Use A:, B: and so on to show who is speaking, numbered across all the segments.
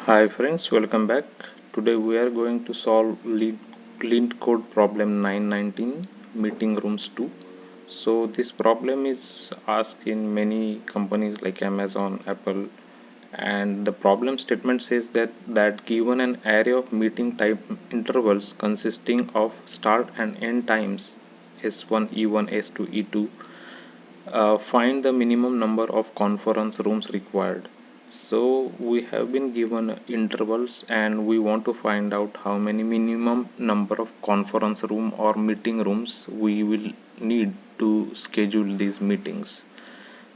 A: Hi friends, welcome back. Today we are going to solve LeetCode problem 919 meeting rooms 2. So this problem is asked in many companies like Amazon, Apple, and the problem statement says that given an array of meeting type intervals consisting of start and end times S1, E1, S2, E2, find the minimum number of conference rooms required. So we have been given intervals and we want to find out how many minimum number of conference room or meeting rooms we will need to schedule these meetings.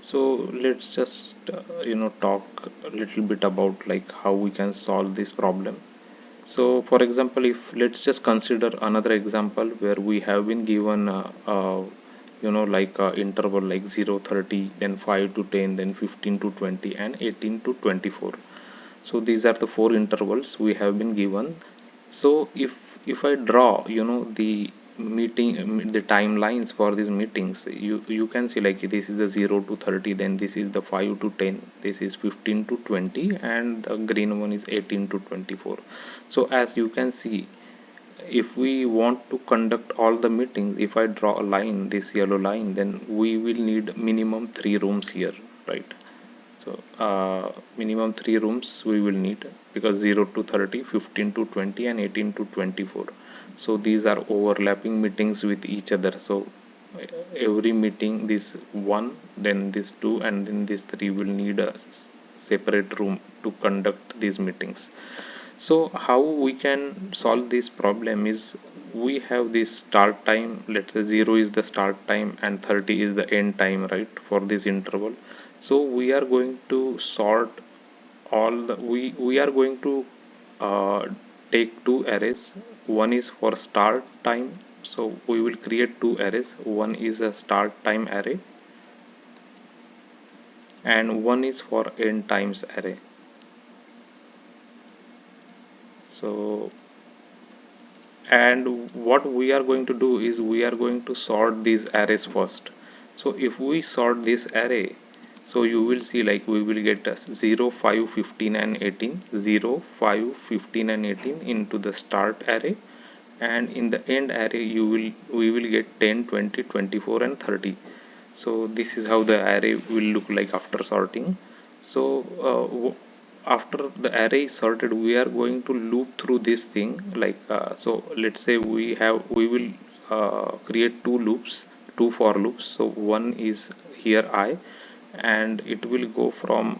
A: So let's just talk a little bit about like how we can solve this problem. So for example, if let's just consider another example where we have been given like interval like 0 30, then 5 to 10, then 15 to 20, and 18 to 24. So these are the four intervals we have been given. So if I draw the meeting the timelines for these meetings, you can see like this is the 0 to 30, then this is the 5 to 10, this is 15 to 20, and the green one is 18 to 24. So as you can see, if we want to conduct all the meetings, if I draw a line, this yellow line, then we will need minimum three rooms here, right? So minimum three rooms we will need, because 0 to 30, 15 to 20, and 18 to 24. So these are overlapping meetings with each other. So every meeting, this one, then this two, and then this three will need a separate room to conduct these meetings. So how we can solve this problem is, we have this start time, let's say 0 is the start time and 30 is the end time, right, for this interval. So we are going to sort all the we are going to uh, take two arrays. One is for start time, so we will create two arrays. One is a start time array and one is for end times array. So, and what we are going to do is we are going to sort these arrays first. So if we sort this array, so you will see like we will get 0 5 15 and 18, 0 5 15 and 18 into the start array, and in the end array we will get 10 20 24 and 30. So this is how the array will look like after sorting. So after the array is sorted, we are going to loop through this thing like so let's say we will create two loops, two for loops. So one is here I, and it will go from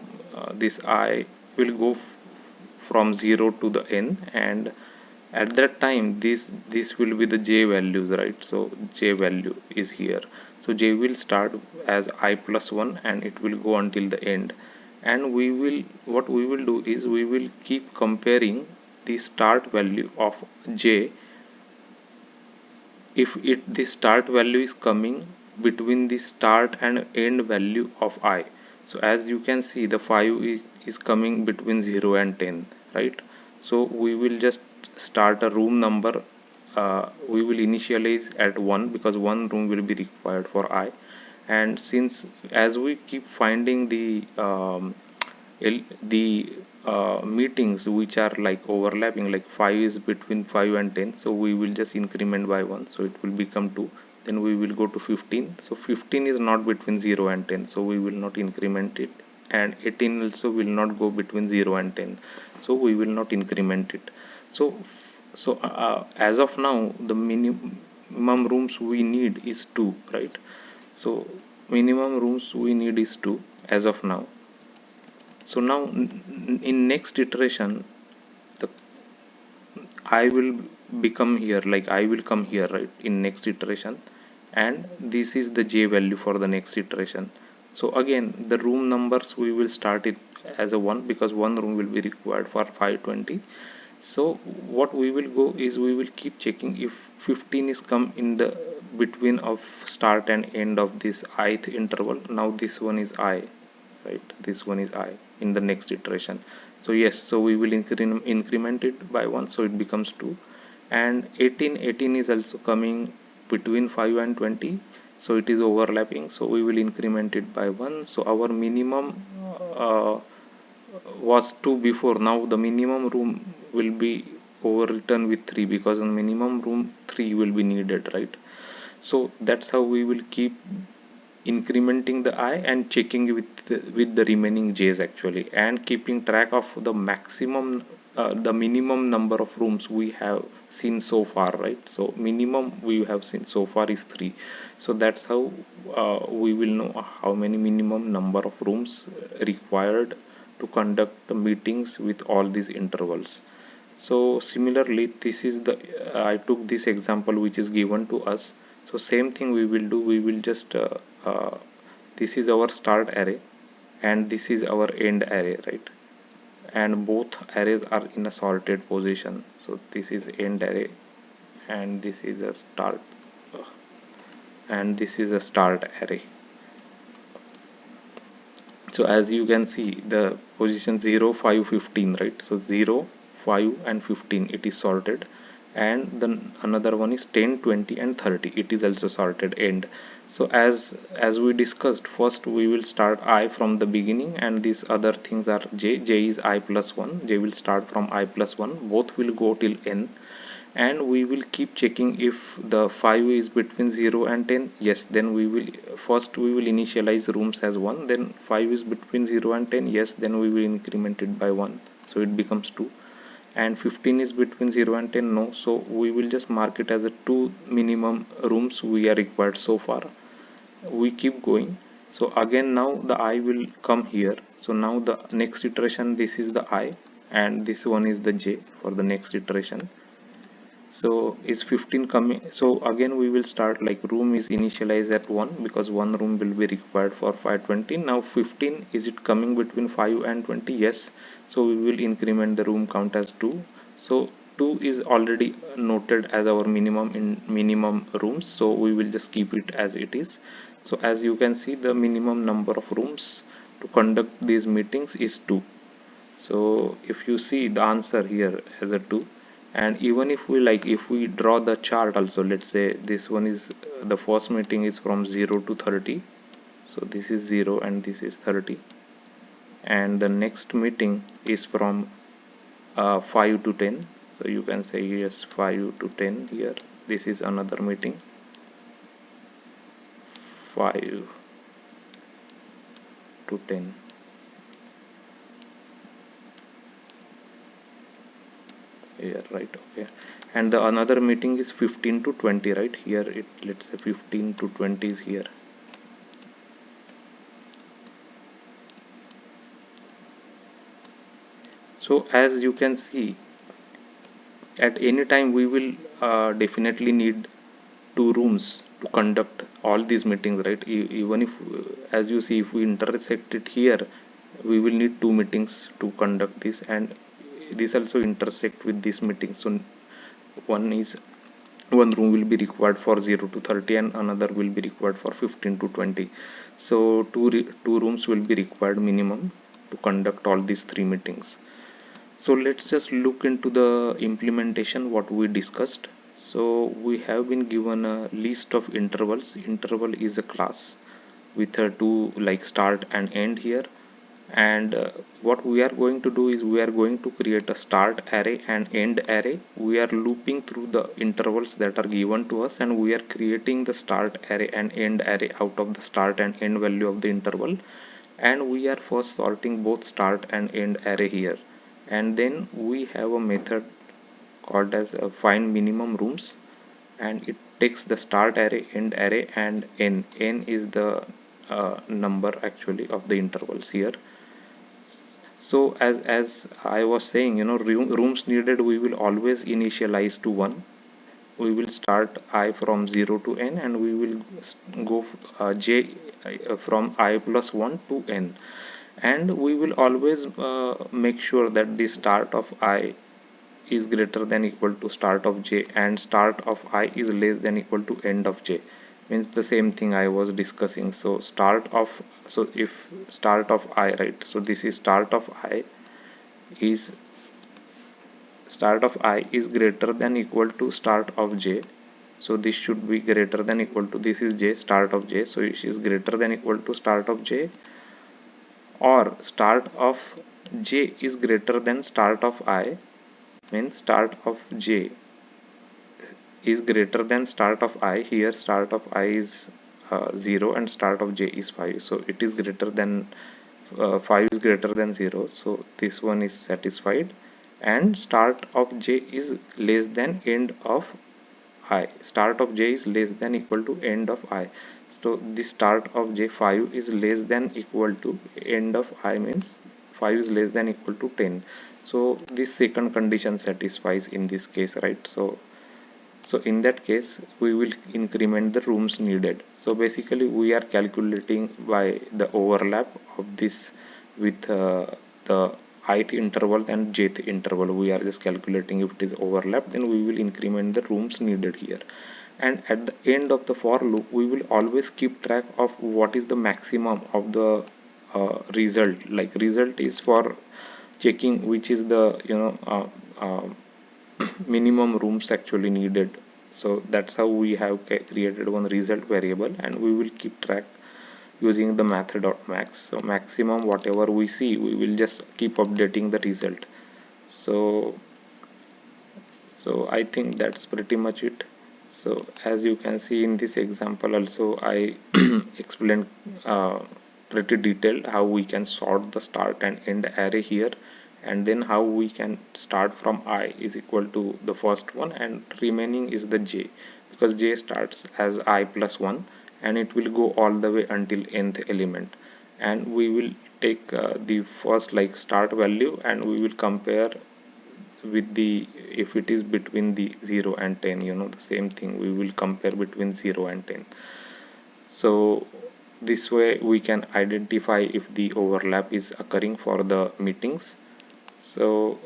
A: this I will go from 0 to the n, and at that time this will be the j values, right? So j value is here. So j will start as I plus 1 and it will go until the end. And we will, what we will do is we will keep comparing the start value of j, if it the start value is coming between the start and end value of I. So as you can see, the 5 is coming between 0 and 10, right? So we will just start a room number. We will initialize at 1 because one room will be required for I. And since as we keep finding the meetings which are like overlapping, like 5 is between 5 and 10, so we will just increment by 1, so it will become 2. Then we will go to 15, so 15 is not between 0 and 10, so we will not increment it. And 18 also will not go between 0 and 10, so we will not increment it. So as of now, the minimum rooms we need is 2, right? So minimum rooms we need is 2 as of now. So now in next iteration, the I will become here, like I will come here, right, in next iteration, and this is the j value for the next iteration. So again the room numbers we will start it as a 1 because one room will be required for 520. So what we will go is we will keep checking if 15 is come in the between of start and end of this ith interval. Now this one is I, right? This one is I in the next iteration. So yes, so we will increment it by 1, so it becomes 2. And 18 is also coming between 5 and 20, so it is overlapping, so we will increment it by 1. So our minimum was 2 before, now the minimum room will be overwritten with 3 because the minimum room 3 will be needed, right? So that's how we will keep incrementing the I and checking with the remaining j's actually, and keeping track of the maximum the minimum number of rooms we have seen so far, right? So minimum we have seen so far is 3. So that's how we will know how many minimum number of rooms required to conduct the meetings with all these intervals. So similarly, this is the I took this example which is given to us. So same thing we will do. We will just uh, this is our start array and this is our end array, right? And both arrays are in a sorted position. So this is end array and this is a start and this is a start array. So as you can see, the position 0 5 15, right? So 0 5 and 15 it is sorted, and then another one is 10 20 and 30, it is also sorted end. So as we discussed, first we will start I from the beginning, and these other things are j is I plus 1, j will start from I plus 1, both will go till n, and we will keep checking if the 5 is between 0 and 10. Yes, then we will first we will initialize rooms as 1, then 5 is between 0 and 10. Yes, then we will increment it by 1, so it becomes 2. And 15 is between 0 and 10. No, so we will just mark it as a 2 minimum rooms we are required so far. We keep going. So again now the I will come here. So now the next iteration, this is the I and this one is the j for the next iteration. So is 15 coming? So again we will start like room is initialized at 1 because one room will be required for 520. Now 15, is it coming between 5 and 20? Yes, so we will increment the room count as 2. So 2 is already noted as our minimum in minimum rooms, so we will just keep it as it is. So as you can see, the minimum number of rooms to conduct these meetings is 2. So if you see the answer here as a 2, and even if we like, if we draw the chart also, let's say this one is the first meeting is from 0 to 30, so this is 0 and this is 30, and the next meeting is from 5 to 10, so you can say yes 5 to 10 here. This is another meeting 5 to 10 here, right? Okay, and the another meeting is 15 to 20, right? Here it, let's say 15 to 20 is here. So as you can see, at any time we will definitely need 2 rooms to conduct all these meetings, right? Even if as you see, if we intersect it here, we will need 2 meetings to conduct this, and this also intersect with this meeting. So one is one room will be required for 0 to 30 and another will be required for 15 to 20. So two rooms will be required minimum to conduct all these 3 meetings. So let's just look into the implementation what we discussed. So we have been given a list of intervals. Interval is a class with a two like start and end here, and what we are going to do is we are going to create a start array and end array. We are looping through the intervals that are given to us, and we are creating the start array and end array out of the start and end value of the interval, and we are first sorting both start and end array here, and then we have a method called as find minimum rooms, and it takes the start array, end array, and n is the number actually of the intervals here. So as I was saying, rooms needed we will always initialize to 1. We will start I from 0 to n, and we will go j from I plus 1 to n, and we will always make sure that the start of I is greater than equal to start of j, and start of I is less than equal to end of j. Means the same thing I was discussing. So so if start of I, right, so this is is start of I is greater than equal to start of j, so this should be greater than equal to, this is j, start of j, so it is greater than equal to start of j, or start of j is greater than start of I, means start of j is greater than start of I. Here start of I is 0 and start of j is 5, so it is greater than 5 is greater than 0, so this one is satisfied. And start of j is less than end of I. Start of j is less than equal to end of I. So the start of j 5 is less than equal to end of I, means 5 is less than equal to 10. So this second condition satisfies in this case, right? So in that case we will increment the rooms needed. So basically we are calculating by the overlap of this with the ith interval and jth interval. We are just calculating if it is overlap, then we will increment the rooms needed here. And at the end of the for loop we will always keep track of what is the maximum of the result. Like result is for checking which is the minimum rooms actually needed. So that's how we have created one result variable, and we will keep track using the method.max. So maximum whatever we see, we will just keep updating the result. So I think that's pretty much it. So as you can see in this example also, I explained pretty detailed how we can sort the start and end array here, and then how we can start from I is equal to the first one and remaining is the j, because j starts as I plus 1 and it will go all the way until nth element. And we will take the first like start value and we will compare with the, if it is between the 0 and 10, the same thing we will compare between 0 and 10. So this way we can identify if the overlap is occurring for the meetings. So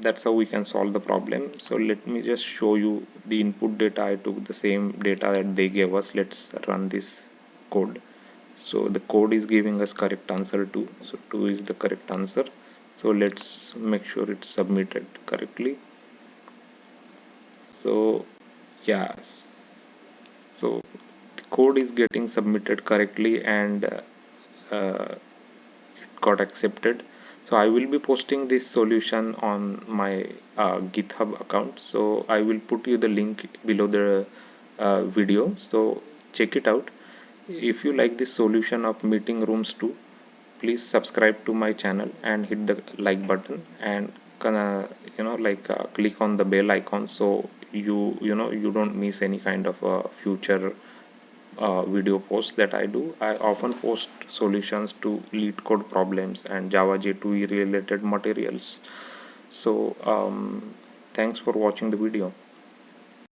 A: that's how we can solve the problem. So let me just show you the input data. I took the same data that they gave us. Let's run this code. So the code is giving us correct answer 2, so 2 is the correct answer. So let's make sure it's submitted correctly. So yeah, so the code is getting submitted correctly and it got accepted. So I will be posting this solution on my GitHub account, so I will put you the link below the video, so check it out. If you like this solution of meeting rooms 2, please subscribe to my channel and hit the like button, and click on the bell icon, so you don't miss any kind of future video posts that I do. I often post solutions to lead code problems and Java J2E related materials. So thanks for watching the video.